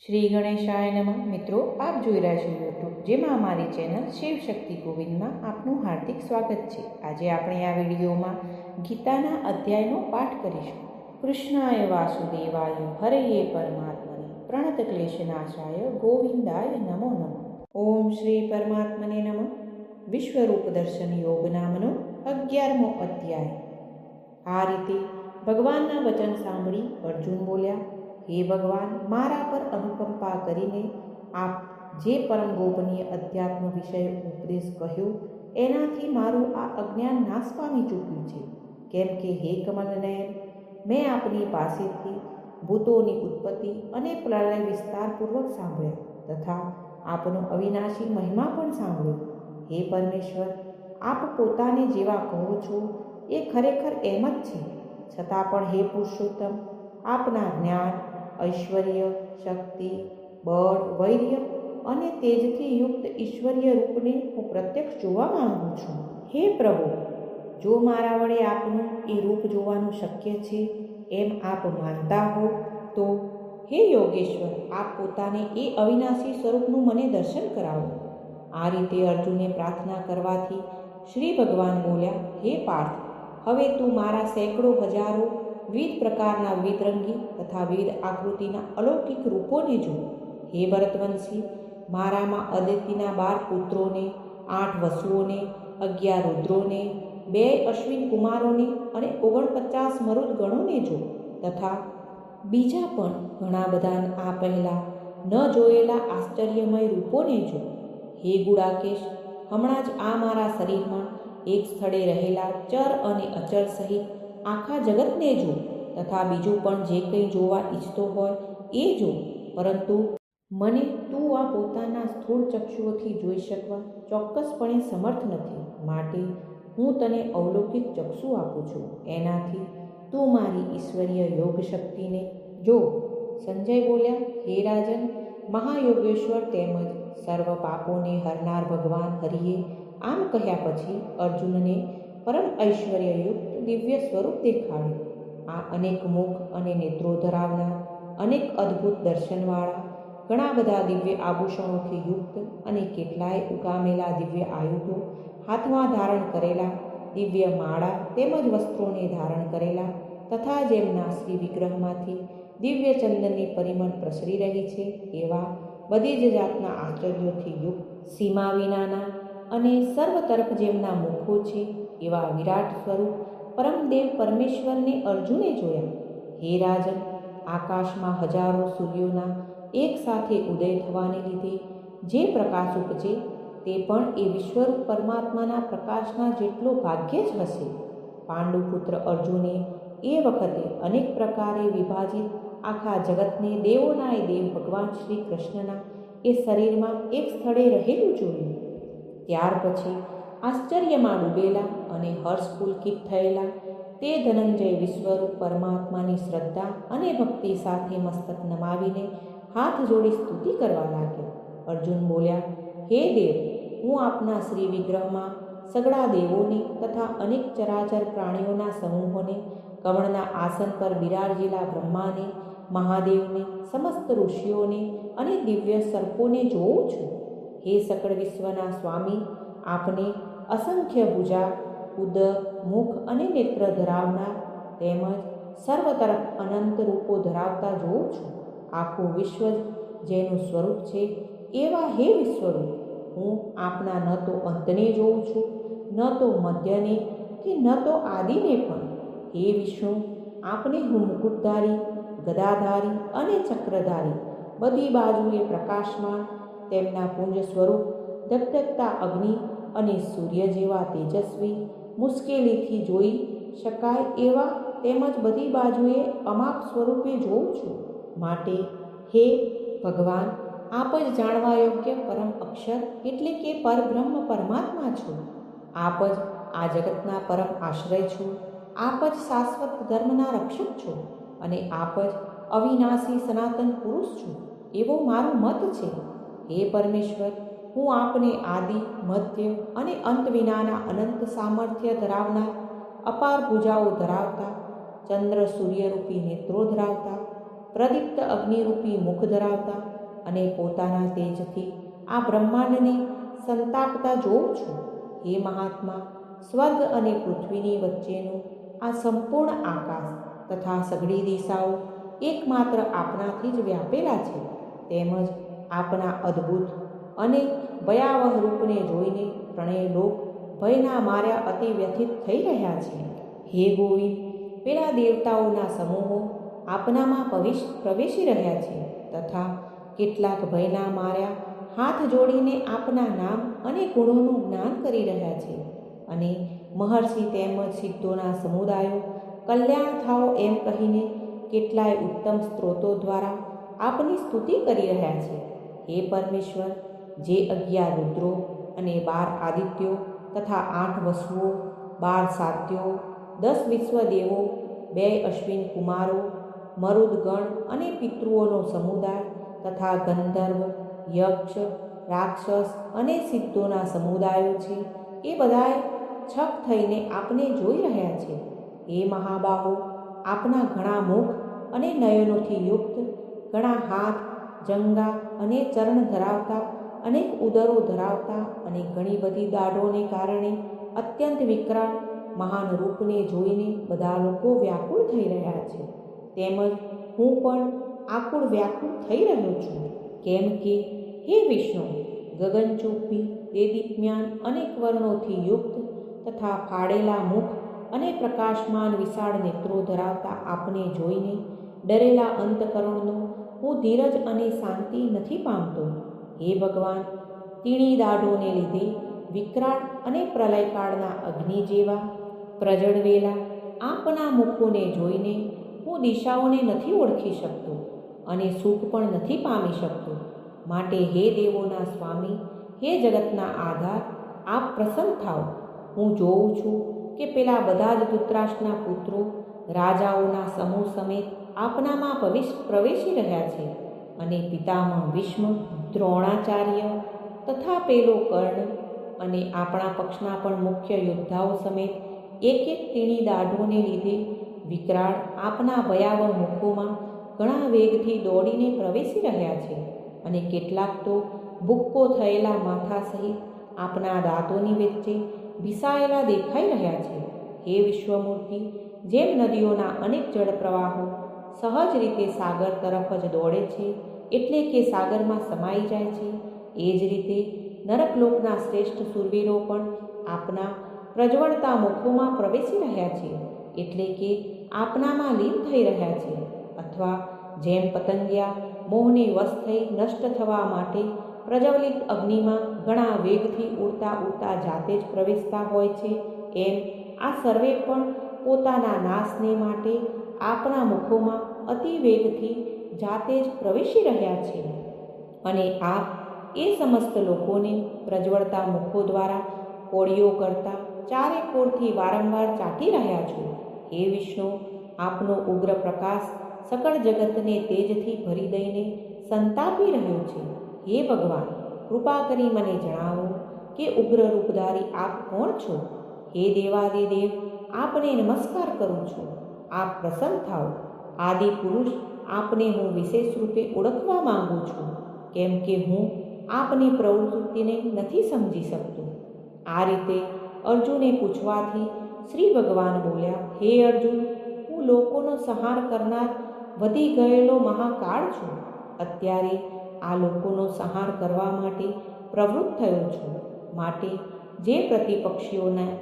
શ્રી ગણેશાય નમઃ. મિત્રો, આપ જોઈ રહ્યા છો યુટ્યુબ, જેમાં અમારી ચેનલ શિવ શક્તિ ગોવિંદમાં આપનું હાર્દિક સ્વાગત છે. આજે આપણે આ વિડીયોમાં ગીતાના અધ્યાયનો પાઠ કરીશું. કૃષ્ણાય વાસુદેવાય હરયે પરમાત્મને પ્રણત ક્લેશનાશાય ગોવિંદાય નમો નમઃ. ઓમ શ્રી પરમાત્મને નમઃ. વિશ્વરૂપ દર્શન યોગ નામનો 11મો અધ્યાય. આ રીતે ભગવાનના વચન સાંભળી અર્જુન બોલ્યા, હે ભગવાન, મારા પર અનુકંપા કરીને આપ જે પરમ ગોપનીય અધ્યાત્મ વિષય ઉપદેશ કહ્યો એનાથી મારું આ અજ્ઞાન નાશ પામી ચૂક્યું છે. કેમ કે હે કમલનયન, મેં આપની પાસેથી ભૂતોની ઉત્પત્તિ અને પ્રલય વિસ્તારપૂર્વક સાંભળ્યા તથા આપનો અવિનાશી મહિમા પણ સાંભળ્યો. હે પરમેશ્વર, આપ પોતાને જેવા કહો છો એ ખરેખર એમ જ છે. છતાં પણ હે પુરુષોત્તમ, આપના જ્ઞાન, ઐશ્વર્ય, શક્તિ, બળ, વૈર્ય અને તેજથી યુક્ત ઈશ્વરીય રૂપને હું પ્રત્યક્ષ જોવા માંગુ છું. હે પ્રભુ, જો મારા વડે આપનું એ રૂપ જોવાનું શક્ય છે એમ આપ માનતા હો તો હે યોગેશ્વર, આપ પોતાને એ અવિનાશી સ્વરૂપનું મને દર્શન કરાવો. આ રીતે અર્જુને પ્રાર્થના કરવાથી શ્રી ભગવાન બોલ્યા, હે પાર્થ, હવે તું મારા સેંકડો હજારો વિવિધ પ્રકારના વિવિધરંગી તથા વિવિધ આકૃતિના અલૌકિક રૂપોને જો. હે ભરતવંશી, મારામાં અદિતિના 12 પુત્રોને, 8 વસુઓને, 11 રુદ્રોને, 2 અશ્વિન કુમારોને અને 49 મરુદ ગણોને જો. તથા બીજા પણ ઘણા બધા આ પહેલાં ન જોયેલા આશ્ચર્યમય રૂપોને જો. હે ગુડાકેશ, હમણાં જ આ મારા શરીરમાં એક સ્થળે રહેલા ચર અને અચર સહિત આખા જગતને જો. તથા બીજું પણ જે કંઈ જોવા ઈચ્છતો હોય એ જો. પરંતુ મને તું આ પોતાના સ્થૂળ ચક્ષુઓથી જોઈ શકવા ચોક્કસપણે સમર્થ નથી. માટે હું તને અવલૌકિક ચક્ષુ આપું છું. એનાથી તું મારી ઈશ્વરીય યોગ શક્તિને જો. સંજય બોલ્યા, હે રાજન, મહાયોગેશ્વર તેમજ સર્વ પાપોને હરનાર ભગવાન હરિએ આમ કહ્યા પછી અર્જુનને પરમ ઐશ્વર્યયુક્ત દિવ્ય સ્વરૂપ દેખાડ્યું. આ અનેક મુખ અને નેત્રો ધરાવનાર, અનેક અદ્ભુત દર્શનવાળા, ઘણા બધા દિવ્ય આભૂષણોથી યુક્ત અને કેટલાય ઉગામેલા દિવ્ય આયુધો હાથમાં ધારણ કરેલા, દિવ્ય માળા તેમજ વસ્ત્રોને ધારણ કરેલા તથા જેમના શ્રી વિગ્રહમાંથી દિવ્ય ચંદનની પરિમળ પ્રસરી રહી છે એવા બધી જ જાતના આશ્ચર્યોથી યુક્ત, સીમા વિનાના અને સર્વ તરફ જેમના મુખો છે એવા વિરાટ સ્વરૂપ પરમદેવ પરમેશ્વરને અર્જુને જોયા. હે રાજન, આકાશમાં હજારો સૂર્યોના એક સાથે ઉદય થવાને લીધે જે પ્રકાશ ઉપજે તે પણ એ વિશ્વરૂપ પરમાત્માના પ્રકાશના જેટલો ભાગ્ય જ હશે. પાંડુપુત્ર અર્જુને એ વખતે અનેક પ્રકારે વિભાજિત આખા જગતને દેવોના દેવ ભગવાન શ્રી કૃષ્ણના એ શરીરમાં એક સ્થળે રહેલું જોયું. ત્યાર પછી આશ્ચર્યમાં ડૂબેલા અને હર્ષ પુલકિત થયેલા તે ધનંજય વિશ્વરૂપ પરમાત્માની શ્રદ્ધા અને ભક્તિ સાથે મસ્તક નમાવીને હાથ જોડી સ્તુતિ કરવા લાગ્યો. અર્જુન બોલ્યા, હે દેવ, હું આપના શ્રી વિગ્રહમાં સગળા દેવોને તથા અનેક ચરાચર પ્રાણીઓના સમૂહોને, કમળના આસન પર બિરાજેલા બ્રહ્માને, મહાદેવને, સમસ્ત ઋષિઓને અને દિવ્ય સર્પોને જોઉં છું. હે સકળ વિશ્વના સ્વામી, આપને અસંખ્ય ભુજા, ઉદક, મુખ અને નેત્ર ધરાવનાર તેમજ સર્વ તરફ અનંત રૂપો ધરાવતા જોઉં છું. આખું વિશ્વ જેનું સ્વરૂપ છે એવા હે વિશ્વરૂપ, હું આપના ન તો અંતને જોઉં છું, ન તો મધ્યને કે ન તો આદિને પણ. હે વિષ્ણુ, આપને હું મુકુટધારી, ગદાધારી અને ચક્રધારી, બધી બાજુએ પ્રકાશમાન, તેમના પુંજ સ્વરૂપ ધગધગતા અગ્નિ અને સૂર્ય જેવા તેજસ્વી, મુશ્કેલીથી જોઈ શકાય એવા તેમજ બધી બાજુએ અમાપ સ્વરૂપે જોઉં છું. માટે હે ભગવાન, આપ જ જાણવા યોગ્ય પરમ અક્ષર એટલે કે પરબ્રહ્મ પરમાત્મા છો. આપ જ આ જગતના પરમ આશ્રય છો. આપ જ શાશ્વત ધર્મના રક્ષક છો અને આપ જ અવિનાશી સનાતન પુરુષ છો એવો મારો મત છે. હે પરમેશ્વર, હું આપને આદિ, મધ્ય અને અંત વિનાના અનંત સામર્થ્ય ધરાવનાર, અપાર ભુજાઓ ધરાવતા, ચંદ્ર સૂર્યરૂપી નેત્રો ધરાવતા, પ્રદીપ્ત અગ્નિરૂપી મુખ ધરાવતા અને પોતાના તેજથી આ બ્રહ્માંડને સંતાપતા જોઉં છું. હે મહાત્મા, સ્વર્ગ અને પૃથ્વીની વચ્ચેનું આ સંપૂર્ણ આકાશ તથા સઘળી દિશાઓ એકમાત્ર આપનાથી જ વ્યાપેલા છે. તેમજ આપના અદ્ભુત અને ભયાવહ રૂપને જોઈને ત્રણેય લોક ભયના માર્યા અતિ વ્યથિત થઈ રહ્યા છે. હે ગોવિંદ, પેલા દેવતાઓના સમૂહો આપનામાં પ્રવેશી રહ્યા છે તથા કેટલાક ભયના માર્યા હાથ જોડીને આપના નામ અને ગુણોનું જ્ઞાન કરી રહ્યા છે. અને મહર્ષિ તેમજ સિદ્ધોના સમુદાયો કલ્યાણ થાઓ એમ કહીને કેટલાય ઉત્તમ સ્ત્રોતો દ્વારા આપની સ્તુતિ કરી રહ્યા છે. હે પરમેશ્વર, જે 11 રુદ્રો અને 12 આદિત્યો તથા 8 વસુઓ, 12 સાત્યો, 10 વિશ્વદેવો, 2 અશ્વિન કુમારો, મરુદગણ અને પિતૃઓનો સમુદાય તથા ગંધર્વ, યક્ષ, રાક્ષસ અને સિદ્ધોના સમુદાયો છે, એ બધાએ છક થઈને આપને જોઈ રહ્યા છે. હે મહાબાહો, આપના ઘણા મુખ અને નયનોથી યુક્ત, ઘણા હાથ, જંગા અને ચરણ ધરાવતા, અનેક ઉદરો ધરાવતા અને ઘણી બધી દાઢોને કારણે અત્યંત વિકરાળ મહાન રૂપને જોઈને બધા લોકો વ્યાકુળ થઈ રહ્યા છે. તેમજ હું પણ આકુળ વ્યાકુળ થઈ રહ્યો છું. કેમ કે હે વિષ્ણુ, ગગનચુંબી, દેદીપ્યમાન અનેક વર્ણોથી યુક્ત તથા ફાડેલા મુખ અને પ્રકાશમાન વિશાળ નેત્રો ધરાવતા આપને જોઈને ડરેલા અંતકરણનો હું ધીરજ અને શાંતિ નથી પામતો. હે ભગવાન, તીણી દાઢોને લીધે વિકરાળ અને પ્રલયકાળના અગ્નિ જેવા પ્રજ્વલેલા આપના મુખોને જોઈને હું દિશાઓને નથી ઓળખી શકતો અને સુખ પણ નથી પામી શકતો. માટે હે દેવોના સ્વામી, હે જગતના આધાર, આપ પ્રસન્ન થાઓ. હું જોઉં છું કે પેલા બધા જ ધૃતરાષ્ટ્રના પુત્રો રાજાઓના સમૂહ સમેત આપનામાં પ્રવેશી રહ્યા છે. અને પિતામહ ભીષ્મ, દ્રોણાચાર્ય તથા પેલો કર્ણ અને આપણા પક્ષના પણ મુખ્ય યોદ્ધાઓ સમેત એક એક તીણી દાઢોને લીધે વિકરાળ આપના ભયાવહ મુખોમાં ઘણા વેગથી દોડીને પ્રવેશી રહ્યા છે. અને કેટલાક તો ભૂક્કો થયેલા માથા સહિત આપના દાંતોની વચ્ચે ભીસાયેલા દેખાઈ રહ્યા છે. હે વિશ્વમૂર્તિ, જેમ નદીઓના અનેક જળ પ્રવાહો સહજ રીતે સાગર તરફ જ દોડે છે, એટલે કે સાગરમાં સમાઈ જાય છે, એ જ રીતે નરકલોકના શ્રેષ્ઠ શૂરવીરો પણ આપના પ્રજ્વળતા મુખોમાં પ્રવેશી રહ્યા છે, એટલે કે આપનામાં લીન થઈ રહ્યા છે. અથવા જેમ પતંગિયા મોહને વશ થઈ નષ્ટ થવા માટે પ્રજ્વલિત અગ્નિમાં ઘણા વેગથી ઉડતા ઉડતા જાતે જ પ્રવેશતા હોય છે, એમ આ સર્વે પણ પોતાના નાશને માટે આપના મુખોમાં અતિ વેગથી જાતે જ પ્રવેશી રહ્યા છે. અને આપ એ સમસ્ત લોકોને પ્રજ્વળતા મુખો દ્વારા કોળીઓ કરતા ચારે કોરથી વારંવાર ચાટી રહ્યા છો. હે વિષ્ણુ, આપનો ઉગ્ર પ્રકાશ સકળ જગતને તેજથી ભરી દઈને સંતાપી રહ્યો છે. હે ભગવાન, કૃપા કરી મને જણાવો કે ઉગ્ર રૂપધારી આપ કોણ છો? હે દેવાદિદેવ, આપને નમસ્કાર કરું છું. આપ પ્રસન્ન થાઓ. આદિ પુરુષ આપને હું વિશેષ રૂપે ઓળખવા માંગુ છું, કેમ કે હું આપની પ્રવૃત્તિને નથી સમજી શકતો. આ રીતે અર્જુને પૂછવાથી શ્રી ભગવાન બોલ્યા, હે અર્જુન, હું લોકોનો સંહાર કરનાર વધી ગયેલો મહાકાળ છું. અત્યારે આ લોકોનો સંહાર કરવા માટે પ્રવૃત્ત થયો છું. માટે જે પ્રતિપક્ષીઓના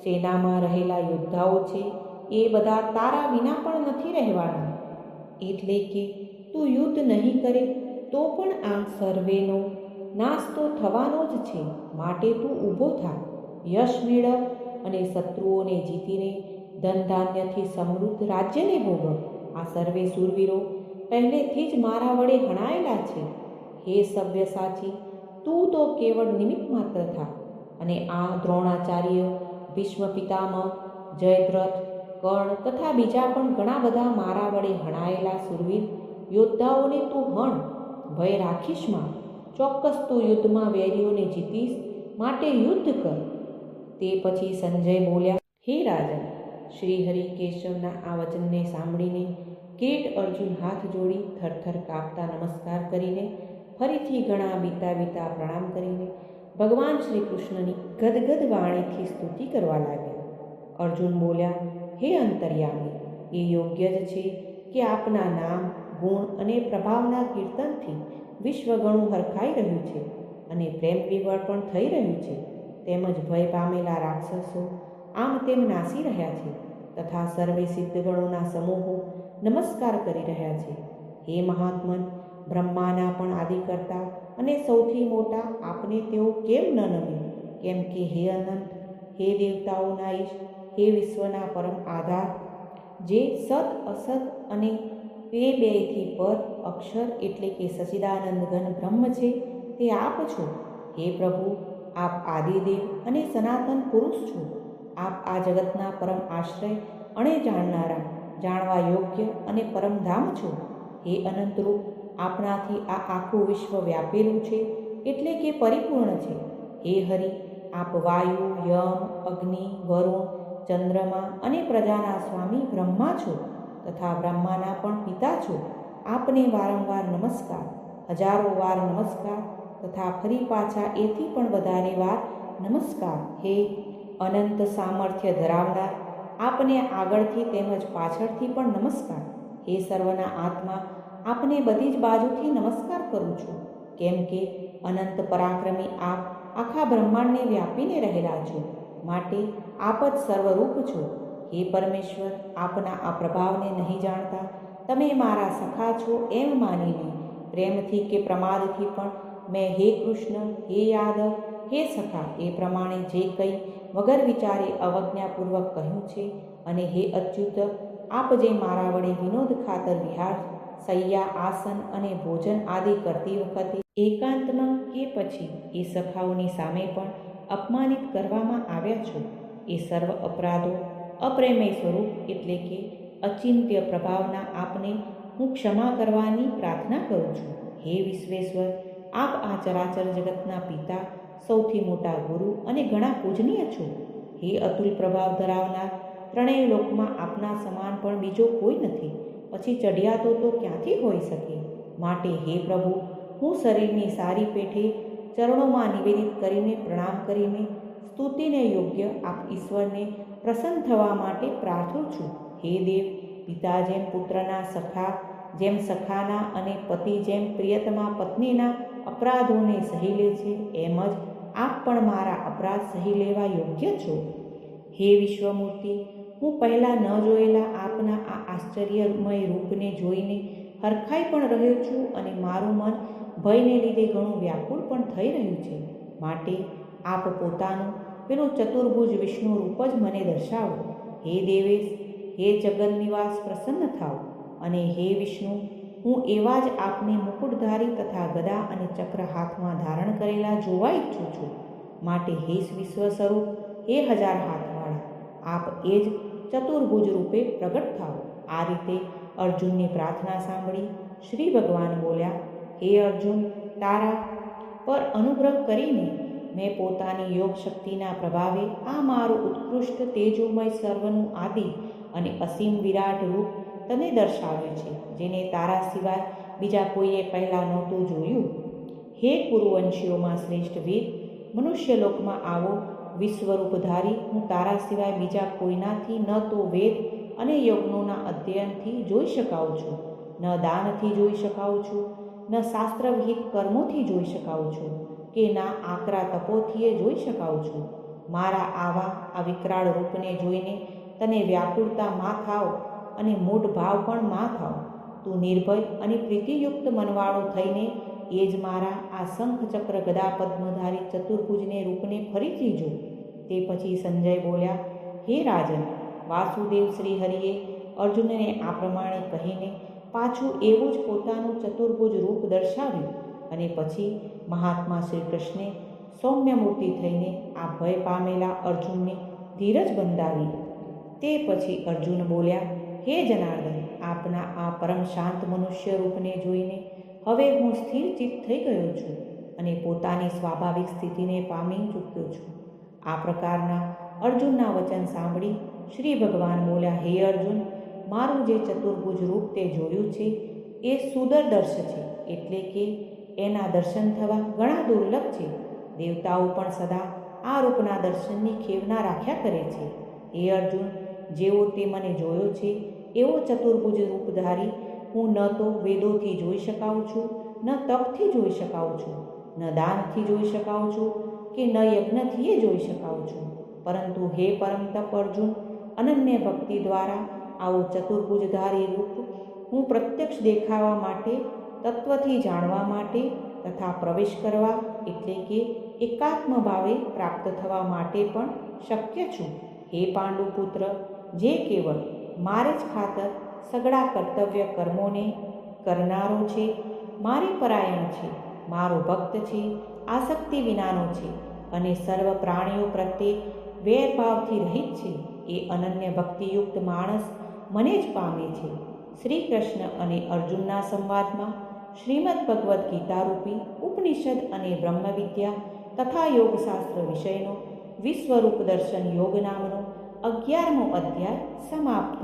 સેનામાં રહેલા યોદ્ધાઓ છે, એ બધા તારા વિના પણ નથી રહેવાના. એટલે કે તું યુદ્ધ નહીં કરે તો પણ આ સર્વેનો નાશ તો થવાનો જ છે. માટે તું ઊભો થા, યશ મેળવ અને શત્રુઓને જીતીને ધન ધાન્યથી સમૃદ્ધ રાજ્યને ભોગવ. આ સર્વે શૂરવીરો પહેલેથી જ મારા વડે હણાયેલા છે. હે સવ્યસાચી, તું તો કેવળ નિમિત્ત માત્ર થા. અને આ દ્રોણાચાર્ય, ભીષ્મ પિતામહ, જયદ્રથ, કર્ણ તથા બીજા પણ ઘણા બધા મારા વડે હણાયેલા શૂરવીર યોદ્ધાઓને તું હણ. ભય રાખીશ માં. ચોક્કસ તું યુદ્ધમાં વૈરીઓને જીતીશ, માટે યુદ્ધ કર. તે પછી સંજય બોલ્યા, હે રાજન, શ્રી હરિકેશવના આ વચનને સાંભળીને કિરીટ અર્જુન હાથ જોડી થરથર કાપતા નમસ્કાર કરીને ફરીથી ઘણા બીતા પ્રણામ કરીને ભગવાન શ્રી કૃષ્ણની ગદગદ વાણીથી સ્તુતિ કરવા લાગ્યા. અર્જુન બોલ્યા, હે અંતર્યામી, એ યોગ્ય જ છે કે આપના નામ, ગુણ અને પ્રભાવના કીર્તનથી વિશ્વ ઘણું હરખાઈ રહ્યું છે અને પ્રેમ વિવળ પણ થઈ રહ્યું છે. તેમજ ભય પામેલા રાક્ષસો આમ તેમ નાસી રહ્યા છે તથા સર્વે સિદ્ધગણોના સમૂહો નમસ્કાર કરી રહ્યા છે. હે મહાત્મન, બ્રહ્માના પણ આદિ કરતા અને સૌથી મોટા આપને તેઓ કેમ ન નમે? કેમ કે હે અનંત, હે દેવતાઓના ઈશ, હે વિશ્વના પરમ આધાર, જે સત અસત અને તે બેયથી પર અક્ષર એટલે કે સચ્ચિદાનંદ ઘન બ્રહ્મ છે, તે આપ છો. હે પ્રભુ, આપ આદિદેવ અને સનાતન પુરુષ છો. આપ આ જગતના પરમ આશ્રય અને જાણનારા, જાણવા યોગ્ય અને પરમધામ છો. હે અનંતરૂપ, આપણાથી આ આખું વિશ્વ વ્યાપેલું છે એટલે કે પરિપૂર્ણ છે. હે હરિ, આપ વાયુ, યમ, અગ્નિ, વરુણ, ચંદ્રમા અને પ્રજાના સ્વામી બ્રહ્મા છો તથા બ્રહ્માના પણ પિતા છો. આપને વારંવાર નમસ્કાર, હજારો વાર નમસ્કાર તથા ફરી પાછા એથી પણ વધારે વાર નમસ્કાર. હે અનંત સામર્થ્ય ધરાવનાર, આપને આગળથી તેમજ પાછળથી પણ નમસ્કાર. હે સર્વના આત્મા, આપને બધી જ બાજુથી નમસ્કાર કરું છું, કેમ કે અનંત પરાક્રમી આપ આખા બ્રહ્માંડને વ્યાપીને રહેલા છો, માટે આપ જ સર્વરૂપ છો. હે પરમેશ્વર, આપના આ પ્રભાવને નહીં જાણતા તમે મારા સખા છો એમ માનીને પ્રેમથી કે પ્રમાદથી પણ મેં હે કૃષ્ણ, હે યાદવ, હે સખા એ પ્રમાણે જે કંઈ વગર વિચારે અવજ્ઞાપૂર્વક કહ્યું છે, અને હે અચ્યુત, આપ જે મારા વડે વિનોદ ખાતર વિહાર, શૈયા, આસન અને ભોજન આદિ કરતી વખતે એકાંતમાં કે પછી એ સખાઓની સામે પણ અપમાનિત કરવામાં આવ્યા છો, એ સર્વ અપરાધો અપ્રેમેય સ્વરૂપ એટલે કે અચિંત્ય પ્રભાવના આપને હું ક્ષમા કરવાની પ્રાર્થના કરું છું. હે વિશ્વેશ્વર, આપ આ ચરાચર જગતના પિતા, સૌથી મોટા ગુરુ અને ઘણા પૂજનીય છો. હે અતુલ પ્રભાવ ધરાવનાર, ત્રણેય લોકમાં આપના સમાન પણ બીજો કોઈ નથી, પછી ચઢિયાતો તો ક્યાંથી હોઈ શકે? માટે હે પ્રભુ, હું શરીરની સારી પેઠે ચરણોમાં નિવેદિત કરીને પ્રણામ કરીને સ્તુતિને યોગ્ય આપ ઈશ્વરને પ્રસન્ન થવા માટે પ્રાર્થું છું. હે દેવ, પિતા જેમ પુત્રના સખા, જેમ સખાના અને પતિ જેમ પ્રિયતમા પત્નીના અપરાધોને સહી લે છે, એમ જ આપ પણ મારા અપરાધ સહી લેવા યોગ્ય છો. હે વિશ્વમૂર્તિ, હું પહેલાં ન જોયેલા આપના આ આશ્ચર્યમય રૂપને જોઈને હરખાઈ પણ રહ્યો છું અને મારું મન ભયને લીધે ઘણું વ્યાકુળ પણ થઈ રહ્યું છે. માટે આપ પોતાનું પેલું ચતુર્ભુજ વિષ્ણુ રૂપ જ મને દર્શાવો. હે દેવેશ, હે જગન્નિવાસ, પ્રસન્ન થાઓ. અને હે વિષ્ણુ, હું એવા જ આપને મુકુટધારી તથા ગદા અને ચક્ર હાથમાં ધારણ કરેલા જોવા ઈચ્છું છું. માટે હે વિશ્વ સ્વરૂપ, હે હજાર હાથવાળા, આપ એ જ ચતુર્ભુજ રૂપે પ્રગટ થાઓ. આ રીતે અર્જુનની પ્રાર્થના સાંભળી શ્રી ભગવાન બોલ્યા, હે અર્જુન, તારા પર અનુગ્રહ કરીને મેં પોતાની યોગ શક્તિના પ્રભાવે આ મારું ઉત્કૃષ્ટ તેજોમય સર્વનું આદિ અને અસીમ વિરાટ રૂપ તને દર્શાવ્યું છે, જેને તારા સિવાય બીજા કોઈએ પહેલાં નહોતું જોયું. હે કુરુવંશીઓમાં શ્રેષ્ઠ વીર, મનુષ્યલોકમાં આવો વિશ્વરૂપધારી હું તારા સિવાય બીજા કોઈનાથી ન તો વેદ અને યજ્ઞોના અધ્યયનથી જોઈ શકાઉં છું, ન દાનથી જોઈ શકાઉં છું, ન શાસ્ત્રવિહિત કર્મોથી જોઈ શકાઉં છું, કે ના આકરા તપોથીએ જોઈ શકાઉં છું. મારા આ વિકરાળ રૂપને જોઈને તને વ્યાકુળતા માં થાવ અને મૂઢ ભાવ પણ માં થાવ. તું નિર્ભય અને પ્રીતિયુક્ત મનવાળો થઈને એ જ મારા આ શંખ ચક્ર ગદા પદ્મધારી ચતુર્ભુજને રૂપને ફરીથી જો. તે પછી સંજય બોલ્યા, હે રાજન, વાસુદેવ શ્રી હરિએ અર્જુનને આ પ્રમાણે કહીને પાછું એવું જ પોતાનું ચતુર્ભુજ રૂપ દર્શાવ્યું અને પછી મહાત્મા શ્રી કૃષ્ણે સૌમ્ય મૂર્તિ થઈને આ ભય પામેલા અર્જુનને ધીરજ બંધાવી. તે પછી અર્જુન બોલ્યા, હે જનાર્દન, આપના આ પરમ શાંત મનુષ્ય રૂપને જોઈને હવે હું સ્થિર ચિત્ત થઈ ગયો છું અને પોતાની સ્વાભાવિક સ્થિતિને પામી ચૂક્યો છું. આ પ્રકારના અર્જુનના વચન સાંભળી શ્રી ભગવાન બોલ્યા, હે અર્જુન, મારું જે ચતુર્ભુજ રૂપ તે જોયું છે એ સુદર્દર્શ છે, એટલે કે એના દર્શન થવા ઘણા દુર્લભ છે. દેવતાઓ પણ સદા આ રૂપના દર્શનની ખેવના રાખ્યા કરે છે. હે અર્જુન, જેવો તે મને જોયો છે એવો ચતુર્ભુજ રૂપધારી હું ન તો વેદોથી જોઈ શકાઉં છું, ન તપથી જોઈ શકાઉં છું, ન દાનથી જોઈ શકાઉં છું કે ન યજ્ઞથી જોઈ શકાઉં છું. પરંતુ હે પરમ તપ અર્જુન, અનન્ય ભક્તિ દ્વારા આવો ચતુર્ભુજધારી રૂપ હું પ્રત્યક્ષ દેખાવા માટે, તત્વથી જાણવા માટે તથા પ્રવેશ કરવા એટલે કે એકાત્મ ભાવે પ્રાપ્ત થવા માટે પણ શક્ય છું. હે પાંડુપુત્ર, જે કેવળ મારે જ ખાતર સગળા કર્તવ્ય કર્મોને કરનારો છે, મારી પરાયણ છે, મારો ભક્ત છે, આસક્તિ વિનાનો છે અને સર્વ પ્રાણીઓ પ્રત્યે વેરભાવથી રહિત છે, એ અનન્ય ભક્તિયુક્ત માણસ મને જ પામે છે. શ્રી કૃષ્ણ અને અર્જુનના સંવાદમાં શ્રીમદ્ ભગવદ્ ગીતા રૂપી ઉપનિષદ અને બ્રહ્મવિદ્યા તથા યોગશાસ્ત્ર વિષયનો વિશ્વરૂપ દર્શન યોગ નામનો 11મો અધ્યાય સમાપ્ત.